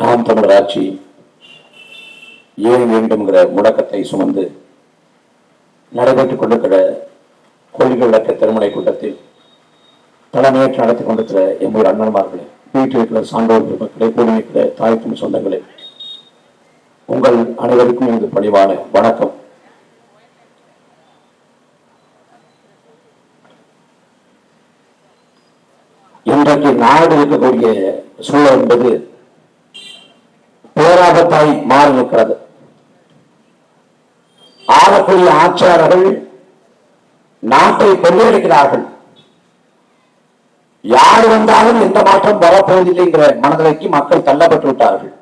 நாம் தமிழர் ஆட்சி ஏன் வேண்டும்ங்கிற முழக்கத்தை சுமந்து நடைபெற்றுக் கொண்டிருக்கிற கொள்கை விளக்க திருமலை கூட்டத்தில் தலைமையேற்று நடத்தி கொண்டிருக்கிற எம்மூர் அண்ணன்மார்களே, வீட்டில் இருக்கிற சான்றோர் பெருமக்களே, கூடியிருக்கிற தாய்க்கும் சொந்தங்களே, உங்கள் அனைவருக்கும் எனது பணிவான வணக்கம். இன்றைக்கு நாடு இருக்கக்கூடிய சூழல் என்பது பேராபத்தாய் மாறி நிற்கிறது. ஆளக்கூடிய ஆட்சியாளர்கள் நாட்டை கொள்ளையடிக்கிறார்கள். யார் வந்தாலும் எந்த மாற்றம் வரப்போவதில்லைங்கிற மனநிலைக்கு மக்கள் தள்ளப்பட்டு விட்டார்கள்.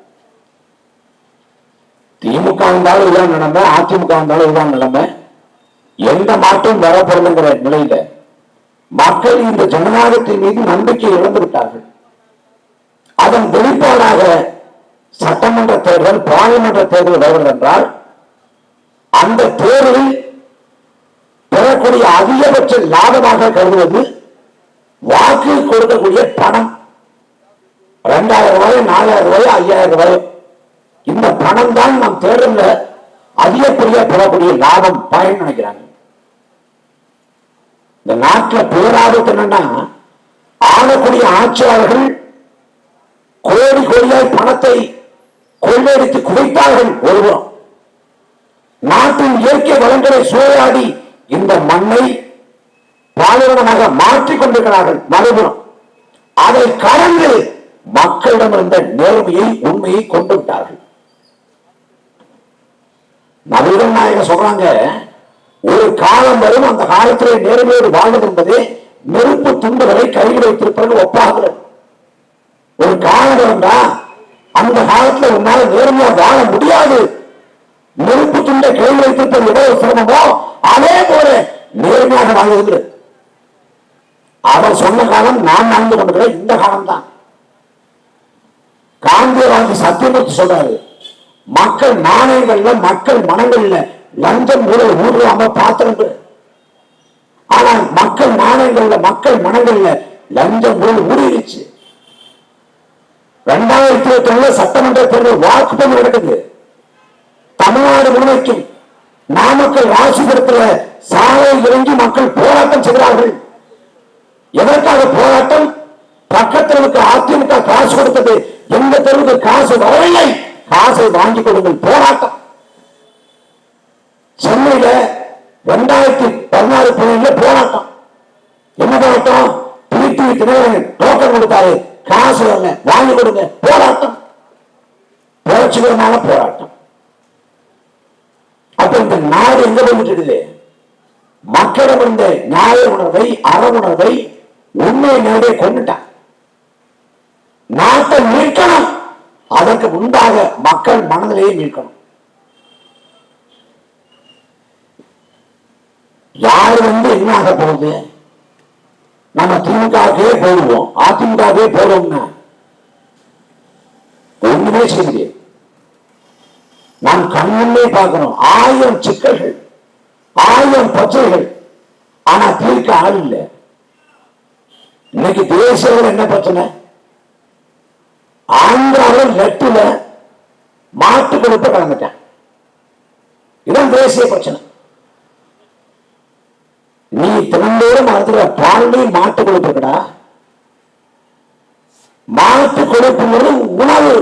திமுக வந்தாலும் இதுதான் நிலைமை, அதிமுக வந்தாலும் இதுதான் நிலைமை. எந்த மாற்றம் வரப்போறதுங்கிற நிலையில மக்கள் இந்த ஜனநாயகத்தின் மீது நம்பிக்கை இழந்து விட்டார்கள். அதன் வெளிப்பாடாக சட்டமன்ற தேர்தல், பாராளுமன்ற தேர்தல் வருகிறது என்றால் அந்த தேர்தலில் பெறக்கூடிய அதிகபட்ச லாபமாக கருதுவது வாக்கு கொடுக்கக்கூடிய பணம். 2000 ரூபாய், 4000 ரூபாய், 5000 ரூபாய், இந்த பணம் தான் நம் தேர்தலில் அதிகப்படியாக பெறக்கூடிய லாபம் பயன் நினைக்கிறாங்க. இந்த நாட்டில் பேராபத்து என்னன்னா, ஆளக்கூடிய ஆட்சியாளர்கள் கோடி கோடியாய் பணத்தை கொள்ளையடித்து குவித்தார்கள். ஒருபுறம் நாட்டின் இயற்கை வளங்களை சூறையாடி இந்த மண்ணை பாலைவனமாக மாற்றிக் கொண்டிருக்கிறார்கள். மறுபுறம் அதை கடந்து மக்களிடம் இருந்த நேர்மையை, உண்மையை கொண்டு விட்டார்கள். நவீன நாயகர் சொல்றாங்க, ஒரு காலம் வரும், அந்த காலத்திலே நேர்மையோடு வாழ்வது என்பது நெருப்பு துண்டுகளை கையில் வைத்திருப்பது ஒப்பாகிறது. ஒரு காலம் இருந்தா அந்த காலத்துல உன்னால நேர்மையா வாழ முடியாது. நெருப்பு துண்டை கையில் வைத்திருப்பது எவ்வளவு சிரமமோ அதே போல நேர்மையாக வாழ்வது. அவர் சொன்ன காலம் நான் வாழ்ந்து கொண்டிருக்கிற இந்த காலம் தான். காந்தியவாதி சத்தியமூர்த்தி சொல்றாரு, மக்கள் நாணயங்கள்ல, மக்கள் மனங்கள்ல லஞ்சம் ஊடுருவாம பாத்திரம். ஆனா மக்கள் நாணயங்கள்ல, மக்கள் மனங்கள்ல லஞ்சம் ஊடுருவிச்சு. 2021 சட்டமன்ற தேர்தல் வாக்குப்பதிவு நடக்குது. தமிழ்நாடு முழுமைக்கும் நாமக்கல் ராசிபுரத்தில் சாலை இறங்கி மக்கள் போராட்டம் செய்கிறார்கள். எதற்காக போராட்டம்? பக்கத்திற்கு அதிமுக காசு கொடுத்தது, எந்த தெருவுக்கு காசு வரவில்லை, காசை வாங்கி கொடுங்கள். போராட்டம். சென்னையில 2016 போராட்டம். என்ன போராட்டம்? டிடிவி தினகரன் டோக்கன் கொடுத்தாரு, காசு வரல, வாங்கி கொடுங்க. போராட்டம், புரட்சிகரமான போராட்டம். அப்ப இந்த நாடு எங்க போயிட்டு இருக்குது? மக்களிடம் இருந்த நியாய உணர்வை, அற உணர்வை, உண்மை நேரடியை கொண்டுட்டான். நாட்டை மீட்கணும். அதற்கு முன்பாக மக்கள் மனநிலையை மீட்கணும். யாரு என்ன ஆக போகுது? நம்ம திமுகவே போடுவோம், அதிமுகவே போடுவோம்னா ஒண்ணுமே செய்ய. நாம் கண்ணுமே பார்க்கிறோம் 1000 சிக்கல்கள், 1000 பிரச்சனைகள். ஆனா தீர்க்க ஆள் இல்லை. இன்னைக்கு தேசிய என்ன பிரச்சனை? ஆந்திராவில் லெட்டுல மாட்டு கொழுப்ப கலந்துட்டேன். இதான் தேசிய பிரச்சனை. நீ தினந்தோறும் மரத்துல பால்லையும் மாட்டு கொழுப்பு இருக்கடா. மாட்டு கொழுப்புங்கிறது உணவு.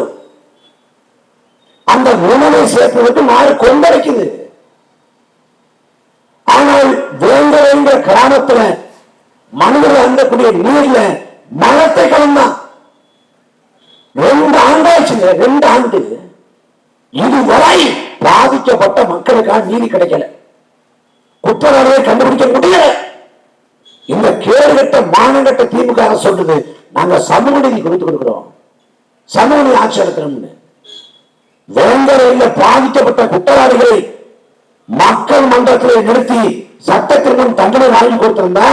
அந்த உணவை சேர்ப்பதற்கு நாடு கொந்தளிக்குது. ஆனால் வேங்க கிராமத்துல மனிதர்கள் அந்தக்கூடிய நீர்ல மலத்தை கலந்தான். 2 ஆண்டாச்சுங்க, 2 ஆண்டு. இதுவரை பாதிக்கப்பட்ட மக்களுக்கான நீதி கிடைக்கல, குற்றவாளியை கண்டுபிடிக்க முடியல. இந்த கேடுகட்ட மானங்கட்ட திமுக சொல்றது, நாங்க சமூக நீதி கொடுத்து கொடுக்கிறோம், சமூக நீதி ஆட்சி நடத்தணும்னு. வேங்கரையில் பாதிக்கப்பட்ட குற்றவாளிகளை மக்கள் மன்றத்தில் நிறுத்தி சட்டத்திற்கு தண்டனை வாங்கி கொடுத்திருந்தா,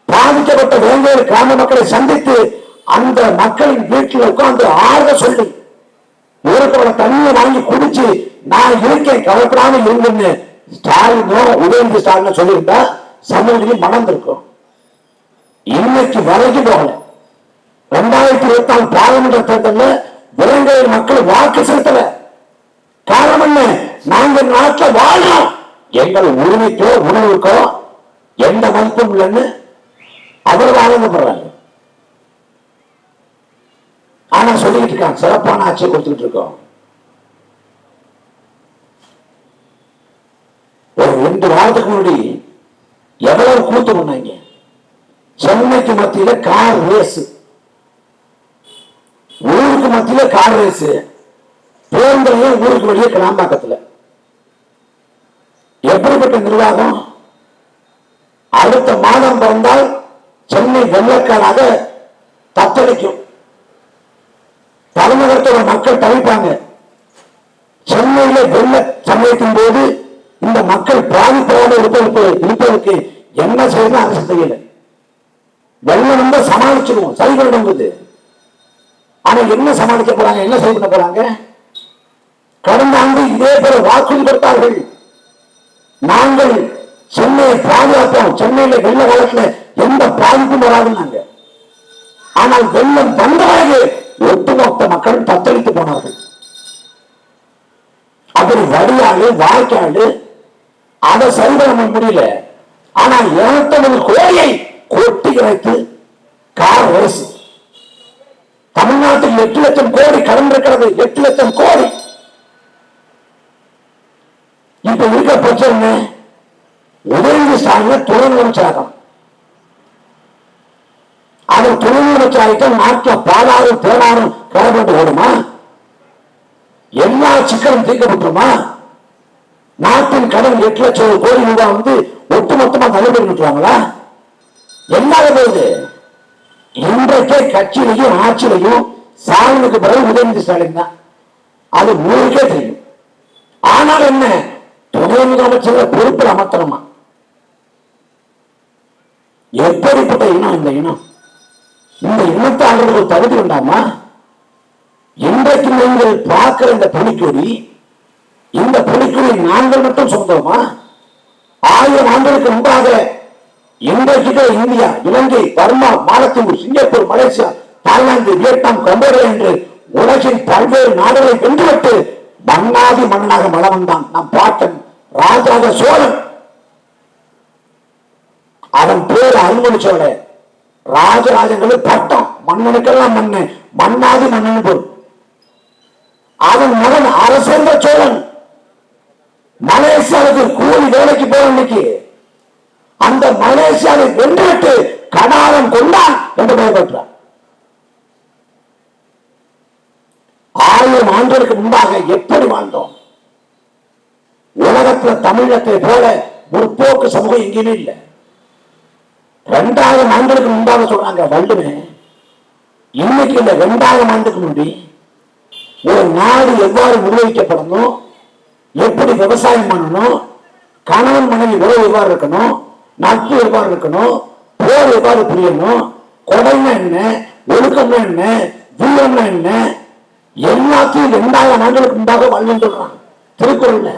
பாதிக்கப்பட்ட வேங்கரை கிராம மக்களை சந்தித்து அந்த மக்களின் வீட்டில் உட்கார்ந்து ஆக சொல்லி ஊருக்கோட தண்ணியை வாங்கி குடிச்சு நான் இருக்கேன், கவலைப்படாம இருங்கன்னு ஸ்டாலினோ உதயநிதி ஸ்டாலினோ சொல்லியிருந்தா சமூகம் மணந்திருக்கும். இன்னைக்கு வரைக்கும் போகல. 2024 பாராளுமன்ற தேர்தலில் இடங்களில் மக்கள் வாக்கு செலுத்தல. காரணம் என்ன? நாங்கள் நாட்டில் வாழணும், எங்கள் உரிமைக்கோ உணவுக்கோ எந்த மதிப்பும் இல்லைன்னு அவர்கள் ஆனந்தப்படுறாங்க. ஆனா சொல்லிட்டு இருக்காங்க சிறப்பான ஆட்சியை கொடுத்துட்டு இருக்கோம். ஒரு 2 வாரத்துக்கு முன்னாடி எவ்வளவு கூத்து பண்ணாங்க. சென்னைக்கு மத்தியில கார் ரேஸ், ஊருக்கு மத்தியில கார் ரேஸ், பேருந்தையும் ஊருக்கு வெளியே கிளாம்பாக்கத்துல. எப்படிப்பட்ட நிர்வாகம்! அடுத்த மாதம் பிறந்தால் சென்னை வெள்ளக்காடாக தத்தளிக்கும். தலைநகரத்தோட மக்கள் தவிப்பாங்க. சென்னையில வெள்ள சமயத்தின் போது இந்த மக்கள் பாதிப்போடு இருப்பதற்கு என்ன செய்யணும் அரசு தெரியல. வெள்ளம் வந்து சமாளிச்சிருவோம், சரிபடும்போது. ஆனா என்ன சமாளிக்க போறாங்க, என்ன செய்ய போறாங்க? கடந்த ஆண்டு இதே போல வாக்குறுதி கொடுத்தார்கள். நாங்கள் சென்னையை பாதுகாப்போம், சென்னையில வெள்ள காலத்துல எந்த பாதிப்பும் வராதுன்னாங்க. ஆனால் வெள்ளம் வந்தவாறு ஒட்டுமொத்த மக்கள் தத்தளித்து போனார்கள். அப்படி வடியாளு வாய்க்காடு அதை சரி பண்ண முடியல. ஆனா 250 கோடியை கொட்டி கிடைத்து கார் ரேஸ். தமிழ்நாட்டில் 8 லட்சம் கோடி கடன் இருக்கிறது, 8 லட்சம் கோடி. இப்ப இருக்க பிரச்சனை உதயநிதி ஸ்டாலின் துணை முதலமைச்சராகும். அவர் துணை முதலமைச்சராகிட்ட நாட்டில் பாலாறும் தேனாரும் கடைபட்டு ஓடுமா? எல்லா சிக்கலும் தீர்க்கப்பட்டுமா? நாட்டின் கடன் 8 லட்சம் கோடி ரூபாய் வந்து ஒட்டுமொத்தமா தள்ளுபடி விட்டுருவாங்களா? என்ன போகுது? இன்றைக்கே கட்சியிலையும் ஆட்சியிலையும் ஸ்டாலினுக்கு பிறகு உதயநிதி ஸ்டாலின் தான், அது ஊருக்கே தெரியும். ஆனால் என்ன, துணை முதலமைச்சர் பொறுப்பில் அமர்த்தணுமா? எப்படிப்பட்ட இனம் இந்த இனம்? இந்த இனத்தை அவர்கள் தகுதி வேண்டாமா? இன்றைக்கு நீங்கள் பார்க்கிற இந்த புலிக்கொடி, இந்த புலிக்கொடி நாங்கள் மட்டும் சொந்தமா? 1000 ஆண்டுகளுக்கு முன்பாக இன்றைக்கு இந்தியா, இலங்கை, பர்மா, மாலத்தீவு, Singapore, Malaysia, Thailand, Vietnam, Cambodia என்று உலகின் பல்வேறு நாடுகளை வென்றுவிட்டு மன்னாதி மன்னனாக மலம் வந்தான் நம் பாட்டன் ராஜராஜ சோழன். அவன் பேர் அருள்மொழி சோழன். ராஜராஜங்களுக்கு பட்டம், மன்னனுக்கெல்லாம் மண்ணு, மன்னாதி மன்னன் பொருள். அவன் மகன் அரசேந்திர சோழன் மலேசியாவுக்கு கூலி வேலைக்கு போற இன்னைக்கு அந்த மலேசியாவை வென்றுவிட்டு கடாரம் கொண்டான் என்று பெயர் பெற்றார். 1000 ஆண்டுகளுக்கு முன்பாக எப்படி வாழ்ந்தோம்? உலகத்தில் தமிழகத்தை போல முற்போக்கு சமூகம் எங்கேயுமே இல்லை. 2000 ஆண்டுகளுக்கு முன்பாக சொல்றாங்க வள்ளுவன். இன்னைக்கு இந்த 2000 ஆண்டுக்கு முன்னாடி ஒரு நாடு எவ்வாறு நிர்வகிக்கப்படணும், எப்படி விவசாயம் பண்ணணும், கணவன் மனைவி உறவு எவ்வாறு இருக்கணும், நட்பு எவ்வாறு இருக்கணும், போர் எவ்வாறு புரியணும், கொடைனா என்ன, ஒழுக்கம்னா என்ன, வீரம்னா என்ன, எல்லாத்தையும் 2000 ஆண்டுகளுக்கு முன்பாக வள்ளுவன் சொல்றான் திருக்குறள்ல.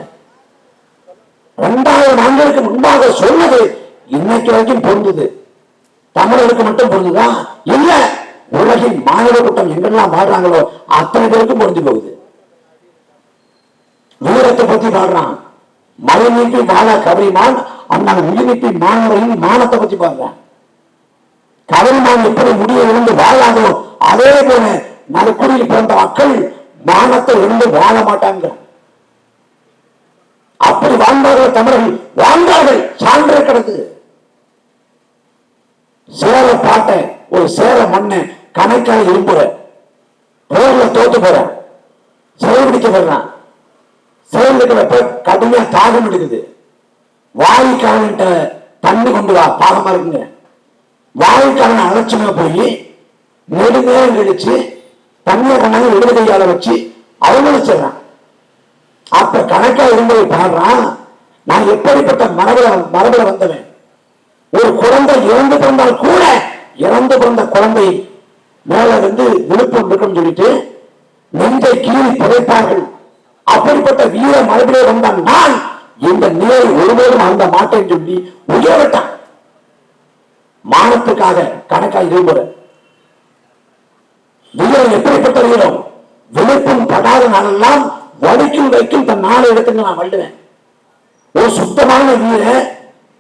2000 ஆண்டுகளுக்கு முன்பாக சொன்னது இன்னைக்கு வரைக்கும் பொருந்தது. தமிழருக்கு மட்டும் பொருந்துதா? இல்ல, உலகின் மாணவ கூட்டம் எங்கெல்லாம் வாழ்றாங்களோ அத்தனை பேருக்கும் பொருந்தி போகுது. வீரத்தை பத்தி பாடுறான், மழை நீட்டி வாழ கவரிமான் அந்த உயிர் நீட்டி மாணவரின் மானத்தை பத்தி பாடுறான். கவரிமான் எப்படி முடிய இருந்து வாழாதோ அதே போல நடுக்குடியில் பிறந்த மக்கள் மானத்தை இருந்து வாழ மாட்டாங்க. அப்படி வாழ்ந்தார்கள் தமிழர்கள், வாழ்ந்தார்கள், சான்று கிடக்கு. சேர பாட்டை ஒரு சேர மண்ணை கணக்காக இரும்புற ரோட்ல தோத்து போறான், செயல்பிடிக்க போறான். செயல்பிடிக்கிறப்ப கடுமையா தாகம் எடுக்குது. வாயுக்காரன்ட்ட தண்ணி கொண்டு வா, தாகமா இருக்குங்க. வாயுக்காரன் அலட்சியமா போய் நெடுநேரம் கழிச்சு தண்ணியை கொண்டாந்து இடது கையால வச்சு அவமதிச்சிடறான். அப்ப கணக்கா இருந்ததை பாடுறான், நான் எப்படிப்பட்ட மரபுல வந்தவன். ஒரு குழந்தை இறந்து பிறந்தால் கூட இறந்து பிறந்த குழந்தை மேல வந்து விழுப்பும் இருக்குன்னு சொல்லிட்டு நெஞ்சை கீழே புதைப்பார்கள். அப்படிப்பட்ட வீர மரபிலே வந்தான் நான் இந்த நிலை ஒருபோதும் அந்த மாட்டேன் சொல்லி உயர்விட்டான். மானத்துக்காக கணக்காக இரும்புற வீரம் எப்படிப்பட்ட வீரம்? இல்லாத நாளெல்லாம் வலிக்கும் வைக்கும் தன் நாளை எடுத்துங்க நான் வள்ளுவேன். ஒரு சுத்தமான நீர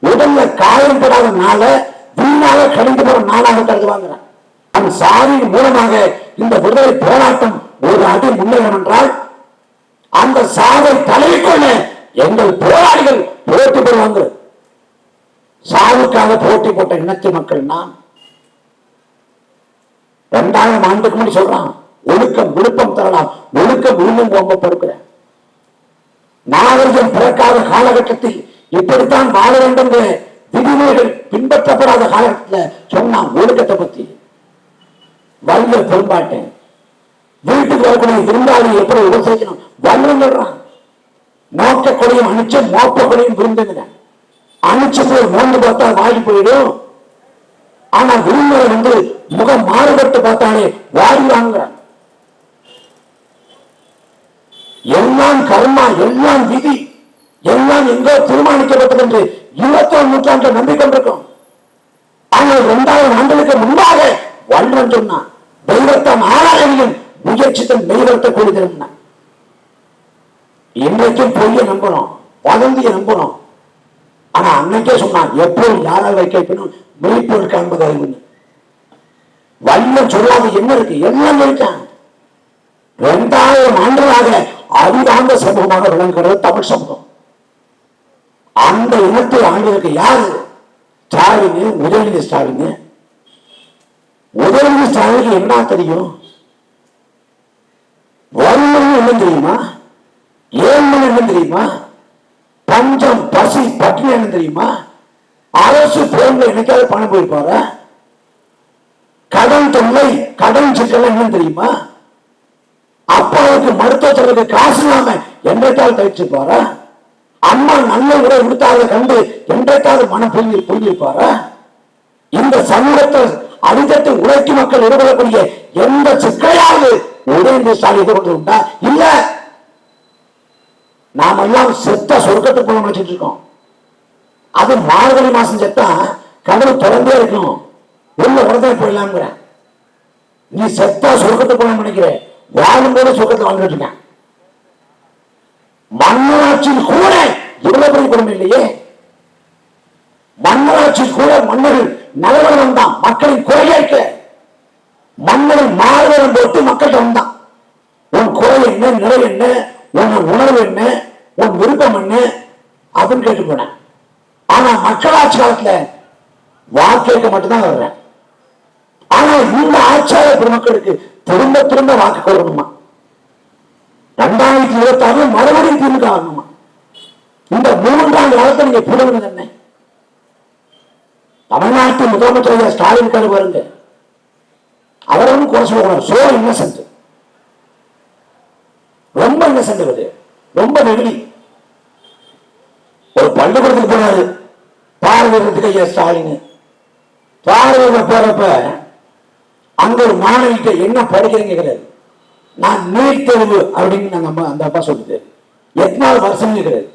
உடல்ல காயப்படாத நாளை வீணாக கழிந்து போற நாளாக கருதுவாங்க. அந்த சாவின் மூலமாக இந்த விடுதலை போராட்டம் ஒரு அடி முன்னேறும் என்றால் அந்த சாவை தலைக்கொள்ள எங்கள் போராளிகள் போட்டி போடுவாங்க. சாவுக்காக போட்டி போட்ட இனத்து மக்கள் நான் 2000 ஆண்டுக்கு முன்னாடி சொல்றான், ஒழுக்கம் விழுப்பம் தரலாம், ஒழுக்கம் விழுந்தும் போங்க பொறுக்கிறேன். நாகரிகம் பிறக்காத காலகட்டத்தில் இப்படித்தான் வாழ வேண்டும் விதிமுறைகள் பின்பற்றப்படாத காலகட்டத்தில் சொன்னான் ஒழுக்கத்தை பத்தி. வல்லுவர் பெரும்பாட்டேன் வீட்டுக்கு வரக்கூடிய விருந்தாளி எப்படி உபசரிக்கணும் வல்லுறான். மோக்க கொடியும் அணிச்சு மோப்ப கொடியும் விருந்துங்க அணிச்சு போய் மோந்து பார்த்தா வாடி போயிடும். ஆனா விருந்தினர் முகம் மாறுபட்டு பார்த்தாலே வாடி வாங்குறான். எல்லாம் கர்மா, எல்லாம் விதி, எல்லாம் எங்கோ தீர்மானிக்கப்பட்டது என்று 21 நூற்றாண்டு நம்பிக்கொண்டிருக்கும். ஆனால் 2000 ஆண்டுகளுக்கு முன்பாக வல்லன் சொன்னான், தெய்வத்தான் ஆராயணையும் முயற்சித்தன் தெய்வத்தை கூடியிருந்தான். இன்றைக்கும் பொய்ய நம்புறோம், வதந்திய நம்புறோம். ஆனா அன்னைக்கே சொன்னான், எப்போது யாரால் வைக்கணும் விழிப்பு இருக்க என்பது அறிவுன்னு. வல்லன் சொல்லாத என்ன இருக்கு, எல்லாம் இருக்கான். 2000 ஆண்டுகளாக அறிவார்ந்த சமூகமாக விளங்குகிறது தமிழ் சமூகம். அந்த இனத்தை ஆண்டுகளுக்கு யாரு? ஸ்டாலின், உதயநிதி ஸ்டாலின். உதயநிதி ஸ்டாலினுக்கு என்ன தெரியும்? வறுமை என்ன தெரியுமா? ஏழ்மை என்ன தெரியுமா? பஞ்சம், பசி, பட்டினி என்ன தெரியுமா? அரசு பேருந்து என்னைக்காவது பணம் போயிருப்பாரா? கடன் தொல்லை, கடன் சிக்கல் என்ன தெரியுமா? அப்பாவுக்கு மருத்துவ செலவுக்கு காசு இல்லாம என்றைக்காவது தவிச்சிருப்பாரா? அம்மா நல்ல உரை கொடுத்தாத கண்டு என்றைக்காவது மனம் புரிஞ்சிருப்பாரா? இந்த சமூகத்தை அடித்தட்டு உழைக்கும் மக்கள் எதிர்கொள்ளக்கூடிய எந்த சிக்கலையாவது உதயநிதி ஸ்டாலின் எதிர்கொண்டு உண்டா? இல்ல. நாம எல்லாம் செத்த சொர்க்கத்துக்கு போக நினைச்சிட்டு இருக்கோம். அது மார்கழி மாசம் செத்தா கடவுள் தொடர்ந்தே இருக்கணும், உள்ள உடனே போயிடலாம்ங்கிற. நீ செத்தா சொர்க்கத்துக்கு போக நினைக்கிற, வாழும் போது சொர்க்கத்தை வாழ்ந்துட்டு இருக்கேன். மன்னராட்சியில் கூட இவ்வளவு பெரிய கொடுமை இல்லையே. மன்னராட்சியில் கூட மன்னர்கள் நலவரம் வந்தான், மக்களின் குறையேற்க மன்னரின் மாறுவரம் போட்டு மக்கள்கிட்ட வந்தான். உன் குறை என்ன, நிலை என்ன, உன் உணர்வு என்ன, உன் விருப்பம் என்ன அப்படின்னு கேட்டு போனேன். ஆனா மக்களாட்சி காலத்துல வாக்கேற்க மட்டும்தான் வர்றேன். ஆனா இந்த ஆட்சியாளர் பெருமக்களுக்கு திரும்ப திரும்ப வாக்கு கோரணுமா? 2026 மறுபடியும் திமுக ஆகணுமா? இந்த 3 ஆண்டு காலத்தை நீங்க புரிவது என்ன? தமிழ்நாட்டு முதலமைச்சர் ஸ்டாலின் கால பாருங்க, அவரும் குறை சொல்லக்கூடாது. சோ இன்னசென்ட், ரொம்ப இன்னசென்ட், அது ரொம்ப நெகிழி. ஒரு பள்ளிக்கூடத்துக்கு போனாரு பார்வையிடத்துக்கு ஐயா ஸ்டாலின். பார்வையிட போறப்ப அங்க ஒரு மாணவிட்ட என்ன படிக்கிறீங்க கிடையாது. நான் நீட் தேர்வு அப்படின்னு நாங்க அந்த அப்பா சொல்லுது. எத்தனாவது வருஷம் கிடையாது.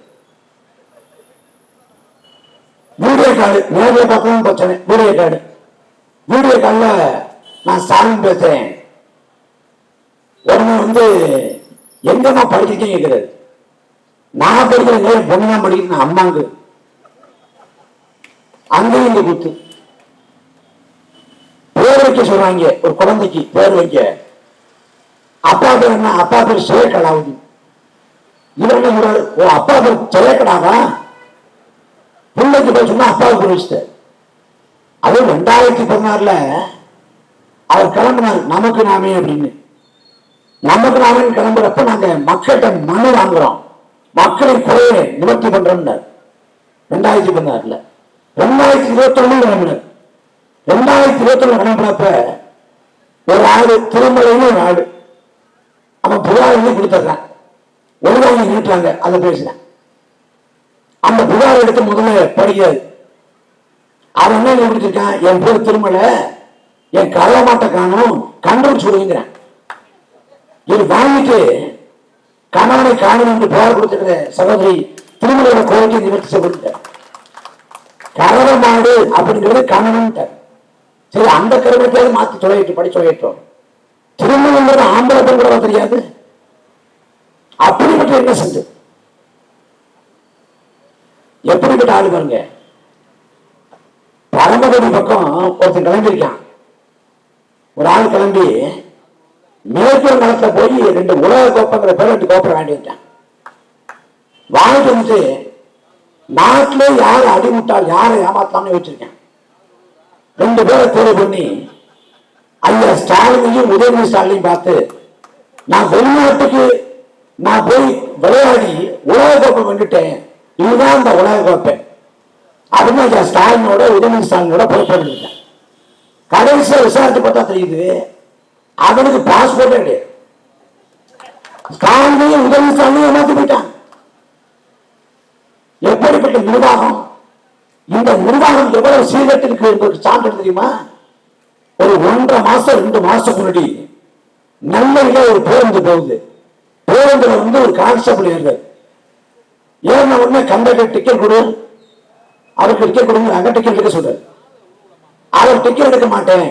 வீடியோ கார்டு நேரில் பார்க்கணும் பிரச்சனை. வீடியோ கார்டுல நான் ஸ்டாலின் பேசுறேன். உடனே எங்கம்மா படிக்கிறீங்க கேட்கிறாரு. நான் படிக்கிறேன், பொண்ணு தான் படிக்கிறேன் அம்மாங்க. அங்கேயும் இங்க குத்து பேர் வைக்க சொல்றாங்க. ஒரு குழந்தைக்கு பேர் வைக்க அப்பா பேர் என்ன? அப்பா பேர் சேகலாவுதி. இவர் என்ன சொல்றாரு? ஓ அப்பா பேர் சேகடாவா? பிள்ளைக்கு பேர் சொன்னா அப்பாவுக்கு புரிச்சுட்டார். அது 2016 அவர் கிளம்பினார் நமக்கு நாமே அப்படின்னு. நமக்கு நாமே கிளம்புறப்ப நாங்க மக்கள்கிட்ட மனு வாங்குறோம், மக்களின் குறையை நிவர்த்தி பண்றோம். 2016 2021 கிளம்பினார். 2021 கிளம்பினப்ப ஒரு ஆடு திருமலைன்னு ஒரு ஆடு அவன் புகார் கொடுத்துட்றான். ஒழுங்காக நீட்டுறாங்க. அதை பேசுறேன். அந்த புகார் எடுத்து முதல்ல படிக்கிறாரு. அவன் என்ன கொடுத்துருக்கான்? என் பேர் திருமலை, என் கள்ளமாட்டை காணும், கண்டுபிடிச்சு விடுங்கிறான். இது வாங்கிட்டு கணவனை காணும் என்று புகார் கொடுத்துக்கிற சகோதரி திருமலையோட கோரிக்கை நிவர்த்தி செய்யப்பட்டார். கறவை மாடு அப்படிங்கிறது கணவன். சரி, அந்த கருவத்தையாவது மாத்தி தொலையிட்டு படி சொல்லிட்டோம். திருமணம் ஆம்பளை பெண் கூட தெரியாது. அப்படிப்பட்ட என்ன செஞ்சு எப்படிப்பட்ட ஆளு பாருங்க. பரமக்குடி பக்கம் ஒருத்தன் கிளம்பியிருக்கான். ஒரு ஆள் கிளம்பி மேற்கு நிலத்துல போய் 2 உலக கோப்பங்கிற பேர் 2 கோப்பை வாங்கி வச்சான். வாங்கிட்டு வந்து நாட்டிலே யாரை அடிமுட்டால் யாரை ஏமாத்தலாம்னு வச்சிருக்கேன். 2 பேரை தேர்வு பண்ணி ஐயா ஸ்டாலினையும் உதயநிதி ஸ்டாலினையும் பார்த்து நான் வெளிநாட்டுக்கு நான் போய் விளையாடி உலக கோப்பை வந்துட்டேன், இதுதான் இந்த உலக கோப்பை அப்படின்னு ஐயா ஸ்டாலினோட உதயநிதி ஸ்டாலினோட புறப்பட்டு கடைசியா விசாரித்து பார்த்தா தெரியுது அவனுக்கு பாஸ்போர்ட்டே கிடையாது. ஸ்டாலினையும் உதயநிதி ஸ்டாலினையும் ஏமாத்தி போயிட்டான். எப்படிப்பட்ட நிர்வாகம்! இந்த நிர்வாகம் எவ்வளவு சீரத்திற்கு என்பதற்கு சான்று தெரியுமா? ஒரு 1.5 மாசம் 2 மாசத்துக்கு முன்னாடி நெல்லையில ஒரு பேருந்து போகுது. பேருந்துல வந்து ஒரு கான்ஸ்டபிள் ஏறுறாரு. ஏறின உடனே கண்டக்டர் டிக்கெட் கொடு, அவருக்கு டிக்கெட் கொடுங்க, அங்க டிக்கெட் எடுக்க சொல்றாரு. அவர் டிக்கெட் எடுக்க மாட்டேன்,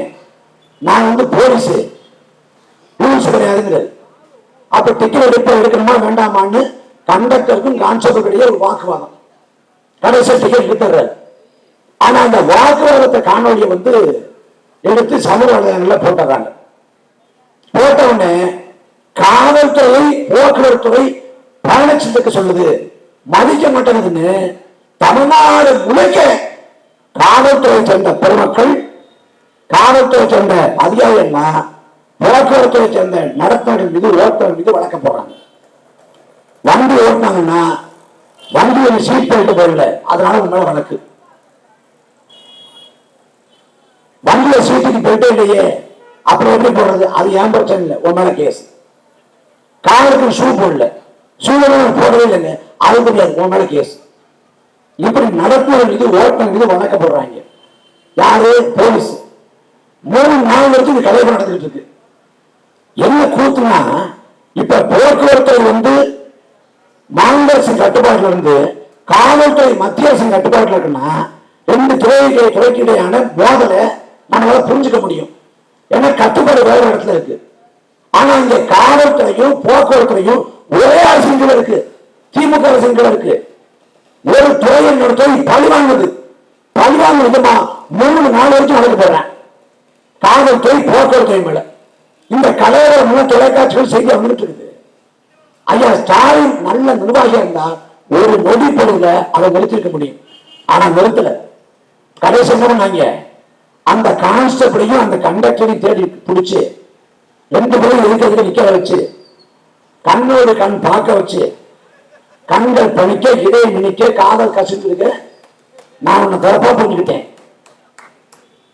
நான் வந்து போலீஸ் ரூல்ஸ் கிடையாதுங்கிறாரு. அப்ப டிக்கெட் எடுக்கணுமா வேண்டாமான்னு கண்டக்டருக்கும் கான்ஸ்டபிள் இடையே ஒரு வாக்குவாதம். கடைசியில் டிக்கெட் எடுத்துறாரு. ஆனா அந்த வாக்குவாதத்தை காணொலியை வந்து எடுத்து சமூக வலைதளங்கள்ல போட்டுறாங்க. போட்ட உடனே காவல்துறை போக்குவரத்துறை பயணச்சீட்டுக்கு சொல்லுது மதிக்க மாட்டேங்குதுன்னு தமிழ்நாடு முழுக்க காவல்துறை சேர்ந்த பெருமக்கள், காவல்துறை சேர்ந்த அதிகாரிகள், போக்குவரத்துறை சேர்ந்த நடத்துனர் மீது ஓட்டுநர் மீது வழக்கம் போடுறாங்க. வண்டி ஓட்டினாங்கன்னா வண்டியை சீட் பெல்ட் போடல, அதனால உண்மையில வழக்கு. வண்டியில சீட்டுக்கு போயிட்டே இல்லையே, அப்புறம் எப்படி போடுறது? அது ஏன் பிரச்சனை இல்லை, உண்மையில கேஸ். காருக்கு ஷூ போடல, ஷூ போடவே இல்லைங்க, அது தெரியாது, உண்மையில கேஸ். இப்படி நடத்துனர் மீது ஓட்டுநர் மீது வழக்க போடுறாங்க. யாரு? போலீஸ். 3 நாள் வரைக்கும் இந்த கலைப்பு நடந்துட்டு இருக்கு. என்ன கூத்துனா, இப்ப போக்குவரத்துறை வந்து மாநில அரசின் கட்டுப்பாட்டில் இருந்து காவல்துறை மத்திய அரசின் கட்டுப்பாட்டில் இருக்குன்னா 2 துறைக்கு இடையான மோதலை நம்மளால புரிஞ்சுக்க முடியும். ஏன்னா கட்டுப்பாடு வேற இடத்துல இருக்கு. ஆனா இங்க காவல்துறையும் போக்குவரத்துறையும் ஒரே அரசின் கீழ இருக்கு, திமுக அரசின் கீழ இருக்கு. ஒரு துறையின் துறை பழிவாங்குது, பழிவாங்கு விதமா 3 நாள் வரைக்கும் வழக்கு போடுறேன் காவல்துறை போக்குவரத்துறை மேல. இந்த கலைவர 3 தொலைக்காட்சிகள் செய்தி வந்துட்டு இருக்குது. ஐயா ஸ்டாலின் நல்ல நிர்வாகியா இருந்தா ஒரு நொடி பொழுதுல அதை நிறுத்திருக்க முடியும். ஆனா நிறுத்தல. கடைசி என்ன பண்ணாங்க? அந்த கான்ஸ்டபிளையும் அந்த கண்டக்டரையும் தேடி பிடிச்சு 2 பேரும் இருக்கிறதுக்கு நிக்க வச்சு, கண்ணோடு கண் பார்க்க வச்சு, கண்கள் பணிக்க, இதயம் மினிக்க, காதல் கசிந்திருக்க, நான் உன்னை தரப்பா பண்ணிக்கிட்டேன்,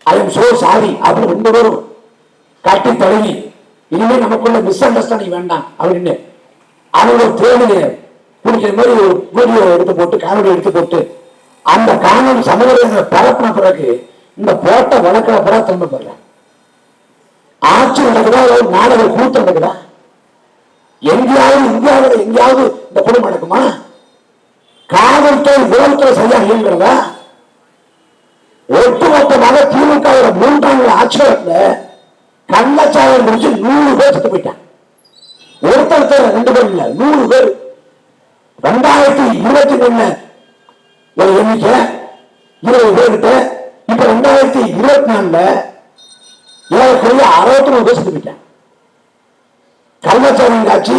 ஐ எம் சோ சாரி அப்படின்னு 2 பேரும் கட்டி தழுவி, இனிமே நமக்குள்ள மிஸ் அண்டர்ஸ்டாண்டிங் வேண்டாம் அப்படின்னு அவங்களோட தேவையை குடிக்கிற மாதிரி ஒரு வீடியோ எடுத்து போட்டு, காணொலி எடுத்து போட்டு, அந்த காணொலி சமூக பரப்பின பிறகு இந்த போட்ட வழக்கிற பிறகு திரும்ப போடுறேன். ஆட்சி நடக்குதா, ஒரு நாடக கூத்து நடக்குதா? எங்கேயாவது இந்தியாவில் எங்கேயாவது இந்த குடும்பம் நடக்குமா? காவல்துறை உளவுத்துறை சரியா இயங்குகிறதா? ஒட்டுமொத்தமாக திமுக 3ஆம் ஆட்சியத்துல கள்ளச்சாரம் முடிச்சு 100 பேர் செத்து போயிட்டான். ஒருத்தர் 2 பேர் இல்ல, 100 பேர். 2021 ஒரு எண்ணிக்கை 20 பேர்கிட்ட, இப்ப 2024 ஏறக்குறைய 63 பேர் செத்து போயிட்டான். கள்ளச்சாரம் காட்சி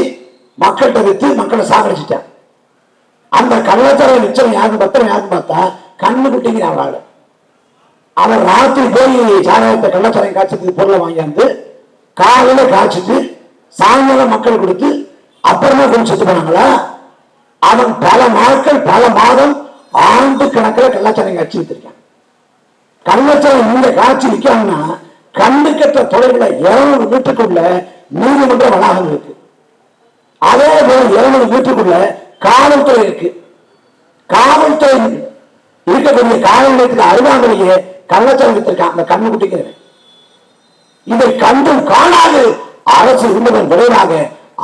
மக்கள்கிட்ட வித்து மக்களை சாகடிச்சிட்டான். அந்த கள்ளச்சாரம் நிச்சயம் யாருன்னு பத்திரம் யாருன்னு பார்த்தா கண்ணு குட்டிங்கிற அவளால. அவன் ராத்திரி போய் சாராயத்தை கள்ளச்சாரம் காய்ச்சதுக்கு பொருளை வாங்கியாந்து காலையில காய்ச்சிட்டு சாயங்காலம் மக்கள் கொடுத்து அப்புறமா கொஞ்சம் செத்து போனாங்களா? அவன் பல நாட்கள், பல மாதம், ஆண்டு கணக்கில் கள்ளச்சாரம் காட்சி வித்திருக்கான். கள்ளச்சாரம் இந்த காட்சி விற்காங்கன்னா கண்ணுக்கற்ற தொலைவில் 200 மீட்டருக்குள்ள நீதிமன்ற வளாகம் இருக்கு. அதே போல 200 மீட்டருக்குள்ள காவல்துறை இருக்கு. காவல்துறை இருக்கக்கூடிய காவல் நிலையத்துக்கு அருகாமையிலேயே கள்ளச்சாரம் வித்திருக்கான் அந்த கண்ணு குட்டிக்கிறேன். இதை கண்டும் காணாது அரசு இருந்ததன் விளைவாக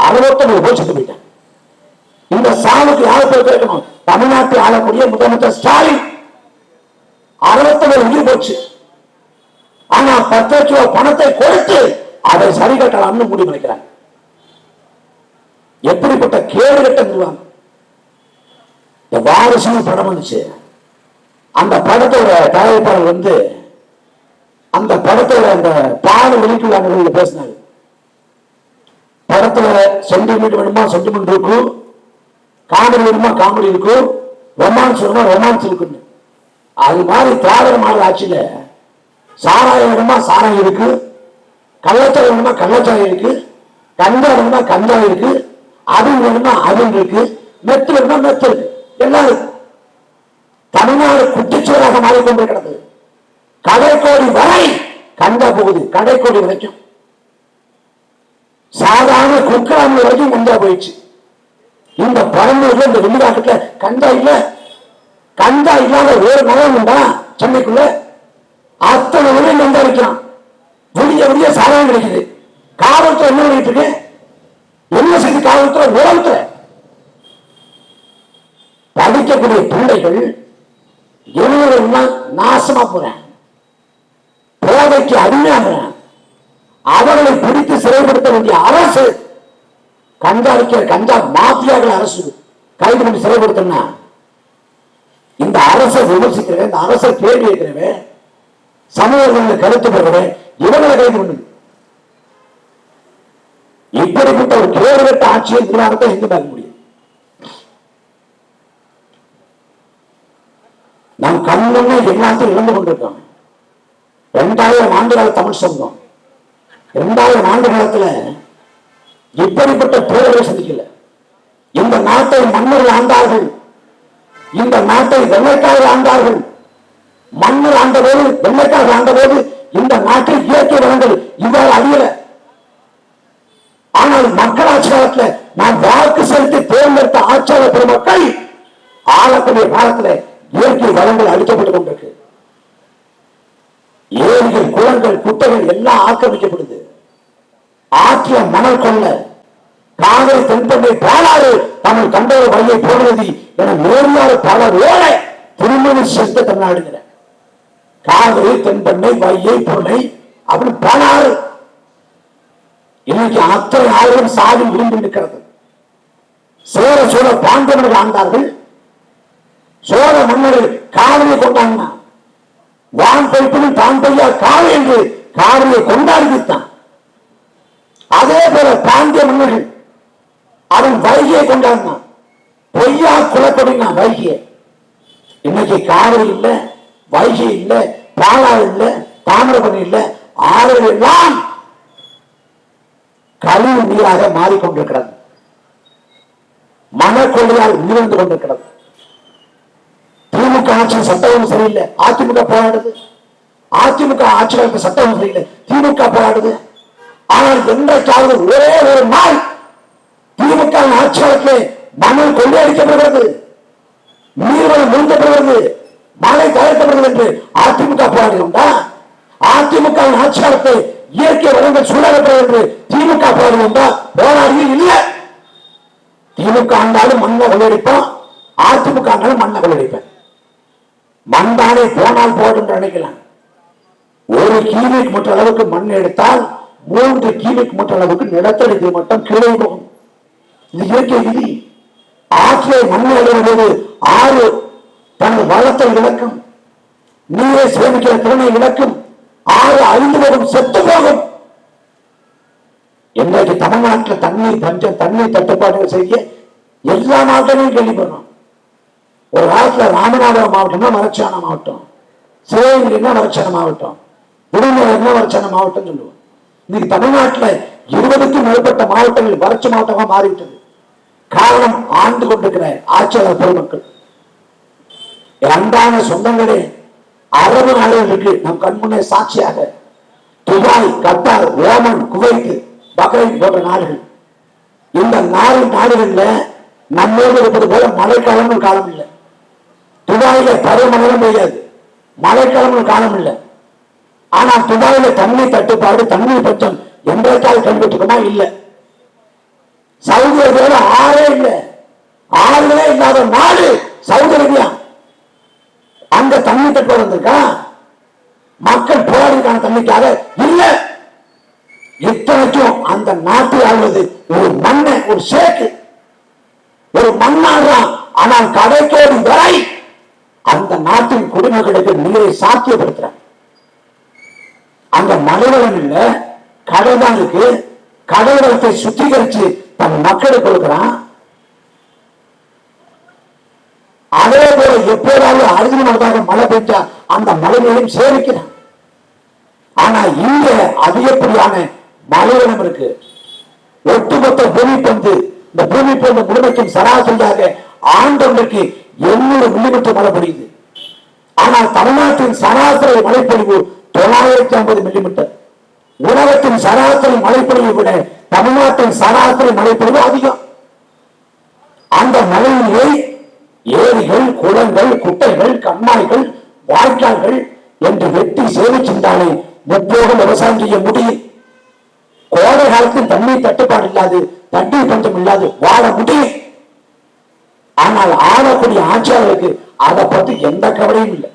69 பேர் செத்து போயிட்டான். இந்த சாவுக்கு யார் பேர் கேட்கணும்? தமிழ்நாட்டில் ஆளக்கூடிய முதலமைச்சர் ஸ்டாலின். 69 உயிர் போச்சு. ஆனா 10 லட்சம் ரூபாய் பணத்தை கொடுத்து அதை சரி கட்டலாம்னு முடிவு பண்ணிக்கிறாங்க. எப்படிப்பட்ட கேடு கட்ட நிர்வாகம். இந்த வாரிசுன்னு படம் வந்துச்சு. அந்த படத்தோட தயாரிப்பாளர் அந்த படத்தோட அந்த பாடு வெளிக்குள்ள பேசினாரு. படத்துல சென்டிமெண்ட் வேணுமா சென்டிமெண்ட் இருக்கும், காமெடி வேணுமா காமெடி இருக்கும், ரொமான்ஸ் வேணுமா ரொமான்ஸ் இருக்குன்னு. அது மாதிரி திராவிட மாடல் ஆட்சியில சாராயம் வேணுமா சாராயம் இருக்கு, கள்ளச்சாயம் வேணுமா கள்ளச்சாயம் இருக்கு, கஞ்சா வேணுமா கஞ்சா இருக்கு, அது வேணுமா அது இருக்கு, மெத்து வேணுமா மெத்து இருக்கு, எல்லாம் இருக்கு. தமிழ்நாடு குட்டிச்சுவராக மாறிக்கொண்டிருக்கிறது. கடைக்கோடி வரை கஞ்சா போகுது, கடைக்கோடி வரைக்கும். சாதாரண குக்கிராம வரைக்கும் கஞ்சா போயிடுச்சு. இந்த பரம்பூர்ல இந்த வெளிநாட்டுல கஞ்சா இல்ல, கஞ்சா இல்லாத ஒரு நகரம் உண்டா சென்னைக்குள்ள? அத்தனை வரையும் கஞ்சா இருக்கிறான். விடிய விடிய சாதனம் கிடைக்குது. காவல்துறை என்ன பண்ணிட்டு இருக்கு? என்ன செய்து காவல்துறை உலகத்துல படிக்கக்கூடிய பிள்ளைகள் எழுதுனா நாசமா போறேன், போதைக்கு அடிமையாகிறேன். அவர்களை பிடித்து சிறைப்படுத்த வேண்டிய அரசு, கஞ்சா விற்கிற கஞ்சா மாஃபியாக்கள் அரசு கைது பண்ணி சிறைப்படுத்தினா இந்த அரசை விமர்சிக்கிறவன், இந்த அரசை கேள்வி கேட்கிறவன், சமூகங்கள் கருத்து பெறுவன், இவங்களை கைது பண்ணுது. இப்படிப்பட்ட ஒரு கேடுகட்ட ஆட்சியை நிர்வாகத்தை எங்க பார்க்க முடியும்? நாம் கண்ணுன்னு எல்லாத்தையும் இழந்து கொண்டிருக்கோம். 2000 ஆண்டுகால தமிழ் சமூகம் 2000 ஆண்டு காலத்துல இப்படிப்பட்ட பேரவை சந்திக்கல. இந்த நாட்டை மன்னர்கள் ஆண்டார்கள், இந்த நாட்டை வெள்ளைக்காரர்கள் ஆண்டார்கள். மன்னர் ஆண்டபோது வெள்ளைக்காரர்கள் ஆண்டபோது இந்த நாட்டில் இயற்கை வளங்கள் இவ்வாறு அறியல. ஆனால் மக்களாட்சி காலத்துல நாம் வாக்கு செலுத்தி தேர்ந்தெடுத்த ஆட்சியாளர் பெருமக்கள் ஆளக்கூடிய காலத்துல இயற்கை வளங்கள் அளிக்கப்பட்டுக் கொண்டிருக்கு. ஏரிகள் குளங்கள் குட்டைகள் எல்லாம் ஆக்கிரமிக்கப்படுது. ஆற்றிய மணல் கொள்ள காவிரி தென்பண்ணை பாலாறு தமிழ் கண்டோர வழியை போடுவது என நேர்மையான பாலாறு திருமணி சேர்த்த தமிழ்நாடுங்கிற காவிரி தென்பண்ணை வையை பொருளை அப்படி பாலாறு இன்னைக்கு அத்தனை ஆயிரம் சாதி விரும்பி நிற்கிறது. சேர சோழ பாண்டியர்கள் ஆண்டார்கள். சோழ மன்னர்கள் காவிரியை கொண்டாங்க. வான் பைப்பிலும் தான் பையா காவிரி என்று காவிரியை கொண்டாடித்தான். அதே போல பாண்டிய மன்னர்கள் அவன் வைகையை கொண்டாடினான். பொய்யா குலப்படினா வைகையை. இன்னைக்கு காவிரி இல்ல, வைகை இல்ல, பாலாறு இல்ல, தாமிரபரணி இல்ல, ஆறுகள் எல்லாம் கழிவு நீராக மாறிக்கொண்டிருக்கிறது. மனக்கொள்ளையால் உயிர்ந்து கொண்டிருக்கிறது. திமுக ஆட்சி சட்டம் சரியில்லை, அதிமுக போராடுது. அதிமுக ஆட்சியாளருக்கு சட்டம் சரியில்லை, திமுக போராடுது. ஆனால் என்றைக்காவது ஒரே ஒரு நாள் திமுக ஆட்சியாளருக்கு மணல் கொள்ளையடிக்கப்படுகிறது, நீர்வளம் முழுக்கப்படுகிறது, மழை தவிர்க்கப்படுகிறது என்று அதிமுக போராடி உண்டா? அதிமுக ஆட்சியாளருக்கு இயற்கை வளங்கள் சூழலப்படுகிறது என்று திமுக போராடி உண்டா? போராடியே இல்லை. திமுக ஆண்டாலும் மண்ணை கொள்ளையடிப்பான், அதிமுக ஆண்டாலும் மண்ணை கொள்ளையடிப்பேன். மண்தானே போனால் போடும் என்று நினைக்கலாம். 1 கியூபிக் மீட்டர் அளவுக்கு மண் எடுத்தால் 3 கியூபிக் மீட்டர் அளவுக்கு நிலத்தடி மட்டும் கீழே போகும். இது இயற்கை விதி. ஆற்றியை மண் எழுதும் போது ஆறு தனது வளத்தை இழக்கும், நீரை சேமிக்கிற திறனை இழக்கும், ஆறு அழிந்து போகும், செத்து போகும். இன்றைக்கு தமிழ்நாட்டில் தண்ணீர் பஞ்சம், தண்ணீர் தட்டுப்பாடுகள் செய்ய எல்லா மாவட்டங்களும் கேள்விப்படுறோம். ஒரு காலத்துல ராமநாதபுரம் மாவட்டம்னா வறட்சியான மாவட்டம், சிவகங்கைன்னா வறட்சியான மாவட்டம், விருதுநகர்னா வறட்சியான மாவட்டம் சொல்லுவோம். இன்னைக்கு தமிழ்நாட்டில் 20க்கும் மேற்பட்ட மாவட்டங்கள் வறட்சி மாவட்டமா மாறிவிட்டது. காரணம் ஆண்டு கொண்டிருக்கிற ஆட்சியாளர் பெருமக்கள். அன்பான சொந்தங்களே, அரபு நாடுகள் இருக்கு நம் கண்முன்னே சாட்சியாக. Dubai, Qatar, Oman, Kuwait, Bahrain போன்ற நாடுகள். இந்த நாடுகள்ல நம்மோடு இருப்பது போல மழைக்காலம் காலம் இல்லை. துபாயில பருவமழையும் பெய்யாது, மழைக்காலம் காலம் இல்லை. ஆனால் துபாயில தண்ணீர் தட்டுப்பாடு, தண்ணீர் பஞ்சம் என்றைக்கால் கண்டுபிடிக்குமா? இல்லை. சவுதி அரேபியாவில் ஆறே இல்லை, ஆறுகளே இல்லாத நாடு சவுதி அரேபியா. அங்க தண்ணி தட்டுப்பாடு வந்திருக்கா? மக்கள் போராடிக்கான தண்ணிக்காக இல்ல. இத்தனைக்கும் அந்த நாட்டை ஆள்வது ஒரு மண்ணை ஒரு ஷேக்கு, ஒரு மண்ணாடுறான். ஆனால் கடைக்கோடி வரை அந்த நாட்டின் குடிமக்களுக்கு நீரை சாத்தியப்படுத்துறாங்க. அந்த மலைவளம் இல்ல, கடல்தான் இருக்கு. கடல் வளத்தை சுத்திகரிச்சு தன் மக்களுக்கு கொடுக்கிறான். அதே போல எப்போதாவது அறுதிமனதாக மழை பெய்ஞ்சா அந்த மழைகளையும் சேமிக்கிறான். ஆனா இங்க அதிகப்படியான மலைவளம் இருக்கு. ஒட்டுமொத்த பூமி பந்து, இந்த பூமி பந்து முழுமைக்கும் சராசரியாக ஆண்டொன்றுக்கு 800 மில்லிமீட்டர் மழை பொழியுது. ஆனால் தமிழ்நாட்டின் சராசரி மழைப்பொழிவு 950 மில்லிமீட்டர். உலகத்தின் சராசரி மழைப்பொழிவை விட தமிழ்நாட்டின் சராசரி மழைப்பொழிவு அதிகம். அந்த மழையிலே ஏரிகள், குளங்கள், குட்டைகள், கண்மாய்கள், வாய்க்கால்கள் என்று வெட்டி சேமிச்சிருந்தாலே முப்போகம் விவசாயம் செய்ய முடியும். கோடை காலத்தில் தண்ணீர் தட்டுப்பாடு இல்லாது, தண்ணீர் பஞ்சம் இல்லாது வாழ முடியும். ஆனால் ஆளக்கூடிய ஆட்சியாளருக்கு அதை பற்றி எந்த கவலையும் இல்லை.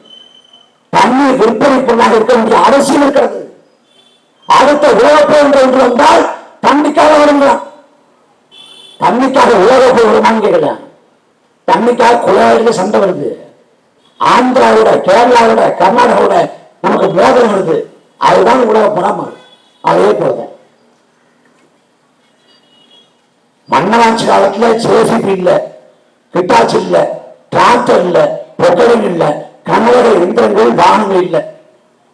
தண்ணீர் விற்பனை பொருளாக இருக்க வேண்டிய அவசியம் இருக்கிறது. அடுத்த உலகப்போ என்று வந்தால் தண்ணிக்காக வருங்களாம். தண்ணிக்காக உலகப்போ வருமானு கேட்கல. தண்ணிக்காக குழாயில சண்டை வருது. ஆந்திராவோட, கேரளாவோட, கர்நாடகாவோட நமக்கு மோதல் வருது. அதுதான் உலக பராமரி. அதே போலதான் மன்னராட்சி காலத்துல ஜேசிபி இல்ல, கிட்டாச்சி இல்ல, டிராக்டர் இல்ல, பொக்கலிங் இல்ல, கன்னட எந்திரங்கள், வாகனங்கள் இல்ல.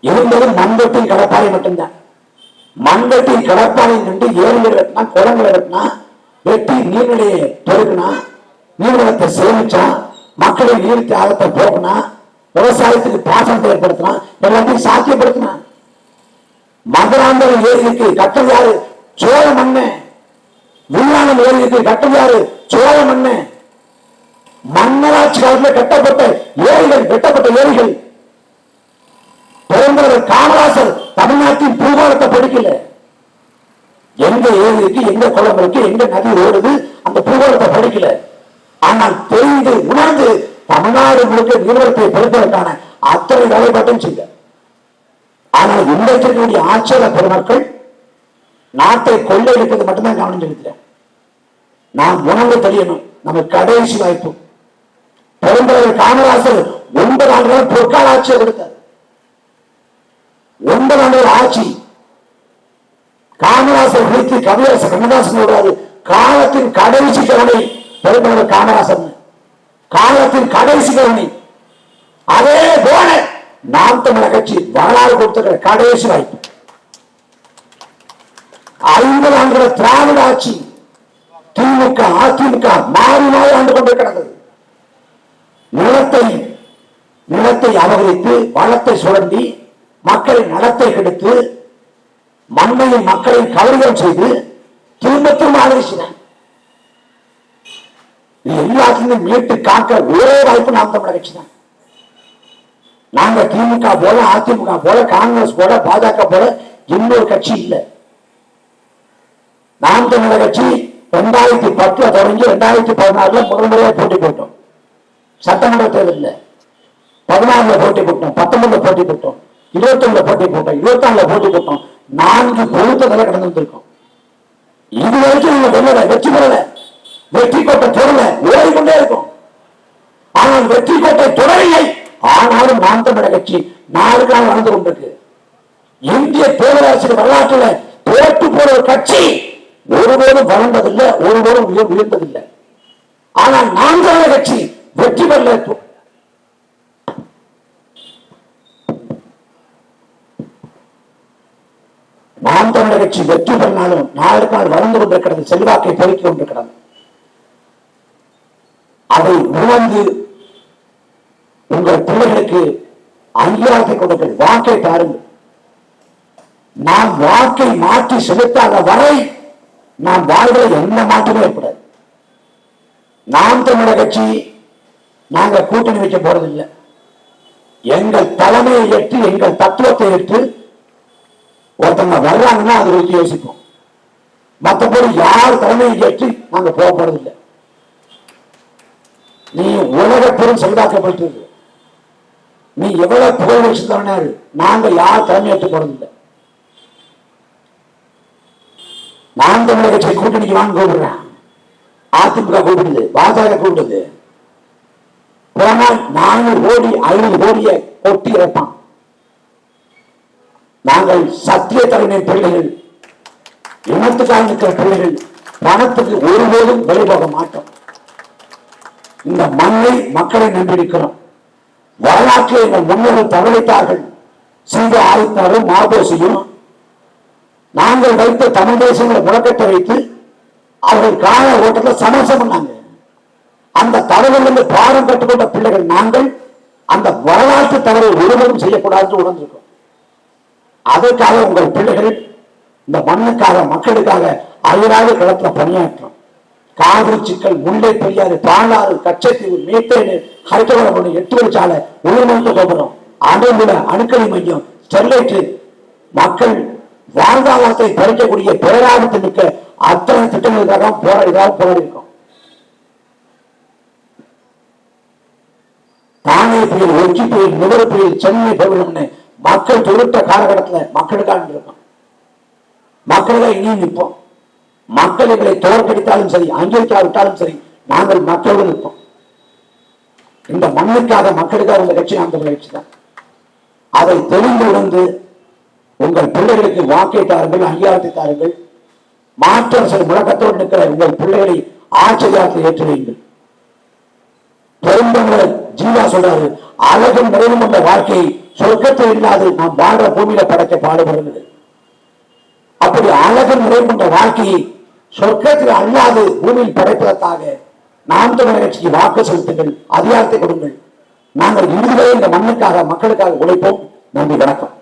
இருந்தது மண்வெட்டி கடப்பாறை மட்டும்தான். மண்வெட்டி கடப்பாறை நின்று ஏரிகள் வெட்டினா, குளங்களை வெட்டினா, வெட்டி நீர்நிலையை பெருக்கினா, நீர்வளத்தை சேமிச்சா, மக்களின் நீர் தியாகத்தை போக்கினா, விவசாயத்துக்கு பாசனத்தை ஏற்படுத்தினா, எல்லாத்தையும் சாத்தியப்படுத்தினா. மதுராந்தகம் ஏரிக்கு கட்டது யாரு? சோழ மண்ணு. விஞ்ஞானம் ஏரிக்கு கட்டது யாரு? சோழ மண்ணு. மன்னராட்சி காலத்தில் கட்டப்பட்ட ஏரிகள், வெட்டப்பட்ட ஏரிகள். பெருந்தலைவர் காமராசர் தமிழ்நாட்டின் பூகோளத்தை படிக்கல. எங்க ஏரி இருக்கு, எங்க குளம் இருக்கு, எங்க நதி ஓடுது, அந்த பூகோளத்தை படிக்கல. ஆனால் தெரிந்து உணர்ந்து தமிழ்நாடு முழுக்க நீர்வளத்தை பெருப்பதற்கான அத்தனை வேலைப்பாட்டும் செய்ய. ஆனால் இன்றைக்கு ஆட்சியாளர் பெருமக்கள் நாட்டை கொள்ளையடிப்பது மட்டும்தான் கவனம் செலுத்துறேன். நாம் உணர்வு தெரியணும். நமக்கு கடைசி வாய்ப்பு. பெருந்தலைவர் காமராசர் 9 ஆண்டுகள் பொற்கால ஆட்சியை கொடுத்தார். 9 ஆண்டுகள் ஆட்சி. காமராசர் குறித்து கவியரசர் கண்ணதாசன் சொல்றாரு, காலத்தின் கடைசி கருணை பெருந்தலைவர் காமராசர். காலத்தின் கடைசி கருணை. அதே போல நாம் தமிழர் கட்சி வரலாறு கொடுத்திருக்கிற கடைசி வாய்ப்பு. 50 ஆண்டுகள் திராவிட ஆட்சி. திமுக, அதிமுக மாறி மாறி ஆண்டு கொண்டு கிடந்தது. நிலத்தை அபகரித்து, வளத்தை சுரண்டி, மக்களின் நலத்தை கெடுத்து, மண்ணையும் மக்களையும் கவரியம் செய்து திரும்ப ஆதரிச்சினார். எல்லாத்திலும் மீட்டு காக்க ஒரே வாய்ப்பு நாம் தமிழர் கட்சி தான். நாங்க திமுக போல, அதிமுக போல, காங்கிரஸ் போல, பாஜக போல இன்னொரு கட்சி இல்லை. நாம் தமிழர் கட்சி 2010 தொடங்கி 2016 முதல் முறையாக போட்டி போட்டோம். சட்டமன்ற தேர்தலில் 16 போட்டி போட்டோம், 19 போட்டி போட்டோம், 21 போட்டி போட்டோம், 24 போட்டி போட்டோம். 4 பொருத்த நிலை கடந்து வந்திருக்கோம். இது வரைக்கும் நீங்க வெள்ளல, வெற்றி பெறல, வெற்றி கோட்டை தொடரல, ஓடிக்கொண்டே இருக்கும். ஆனால் வெற்றி கோட்டை தொடரவில்லை. ஆனாலும் நாம் தமிழர் கட்சி 4 நாள் வளர்ந்து கொண்டிருக்கு. இந்திய பேரரசின் வரலாற்றில் தோற்று போற ஒரு கட்சி ஒருபோதும் வளர்ந்ததில்லை, ஒருபோதும் உயர்ந்ததில்லை. ஆனால் நாம் தமிழர் கட்சி வெற்றி பெறல. நாம் தமிழர் கட்சி வெற்றி பெறாலும் 4 நாள் வளர்ந்து கொண்டிருக்கிறது, செல்வாக்கை பெருக்கிக் கொண்டிருக்கிறது. அதை உணர்ந்து உங்கள் பிள்ளைகளுக்கு அங்கீகாரத்தை கொடுங்கள், வாக்கை பாருங்கள். நாம் வாக்கை மாற்றி செலுத்தாத வரை நாம் வாழ்வில் எந்த மாற்றமும் ஏற்படாது. நாம் தமிழர் கட்சி நாங்க கூட்டணி வைக்க போறதில்லை. எங்கள் தலைமையை ஏற்று, எங்கள் தத்துவத்தை ஏற்று ஒருத்தவங்க வர்றாங்கன்னா அதை வச்சு யோசிப்போம். மற்றபடி யார் தலைமையை ஏற்று நாங்க போக போறதில்லை. நீ உலக பெரும் செல்வாக்கப்பட்டு, நீ எவ்வளவு புகழ் வச்சிருந்தாரு, நாங்க யார் தலைமையேற்று போறதில்லை. நாம் தமிழர் கட்சி கூட்டணிக்கு வாங்க கூப்பிடுறேன். அதிமுக கூப்பிடுது, பாஜக கூப்பிடுது. போனால் 400 கோடி 500 கோடியை கொட்டி இறப்பான். நாங்கள் சத்திய தலைமை பிள்ளைகள், இனத்துக்காக நிற்கிற பிள்ளைகள், பணத்துக்கு ஒருபோதும் வெளிப்போக மாட்டோம். இந்த மண்ணை மக்களை நம்பியிருக்கிறோம். வரலாற்றில் எங்கள் முன்னோர்கள் தவறித்தார்கள். சீத ஆதித்தாரும் மாபோசியும் நாங்கள் வைத்த தமிழ் தேசங்களை முழக்கத்தை வைத்து அவர்கள் கால ஓட்டத்தை சமரசம் பண்ணாங்க. அந்த தவறிலிருந்து பாடம் கற்றுக்கொண்ட பிள்ளைகள் நாங்கள் அந்த வரலாற்று தவறை ஒருவரும் செய்யக்கூடாது உணர்ந்திருக்கோம். அதற்காக உங்கள் பிள்ளைகள் இந்த மண்ணுக்காக மக்களுக்காக அயராத களத்தில் பணியாற்றும். காவிரி சிக்கல், முல்லை பெரியாறு, பாலாறு, கச்சத்தீவு, மீத்தேனு, ஹைதராபாத் 8 வழிச்சாலை, உயர்மட்ட கோபுரம், அணுகுல அணுக்கழி மையம், ஸ்டெர்லைட், மக்கள் வாழ்வாதாரத்தை பறிக்கக்கூடிய பேராபத்து மிக்க அத்தனை திட்டங்களுக்காக போராடி இருக்கோம். தானே புயல், ஒக்கி புயல், நுகர் புயல், சென்னை புயல் மக்கள் தொழிற்ற காலகட்டத்தில் மக்களுக்காக இருக்கும். மக்களுக்காக இனியும் நிற்போம். மக்கள் எங்களை தோற்கடித்தாலும் சரி, அங்கீகரிக்காவிட்டாலும் சரி, நாங்கள் மக்களோடு நிற்போம். இந்த மண்ணுக்காக மக்களுக்காக இந்த கட்சி அந்த கட்சி தான். அதை தெரிந்து உணர்ந்து உங்கள் பிள்ளைகளுக்கு வாக்கை தாருங்கள், அங்கீகாரத்தை தாருங்கள். மாற்று அரசு முழக்கத்தோடு நிற்கிற உங்கள் பிள்ளைகளை ஆட்சியாளத்தை ஏற்று வையுங்கள். பெருந்தமிழர் ஜீவா சொல்றாரு, அழகும் நிறைவும் கொண்ட வாழ்க்கையை சொர்க்கத்தில் இல்லாது நாம் வாழ்ற பூமியில படைக்க பாடுபடுகிறது. அப்படி அழகு நிறைவு கொண்ட வாழ்க்கையை சொர்க்கத்தில் அல்லாது பூமியில் படைப்பதற்காக நாம் தமிழர் கட்சிக்கு வாக்கு செலுத்துங்கள், அதிகாரத்தை கொடுங்கள். நாங்கள் இறுதிவரை இந்த மண்ணுக்காக மக்களுக்காக உழைப்போம். நன்றி, வணக்கம்.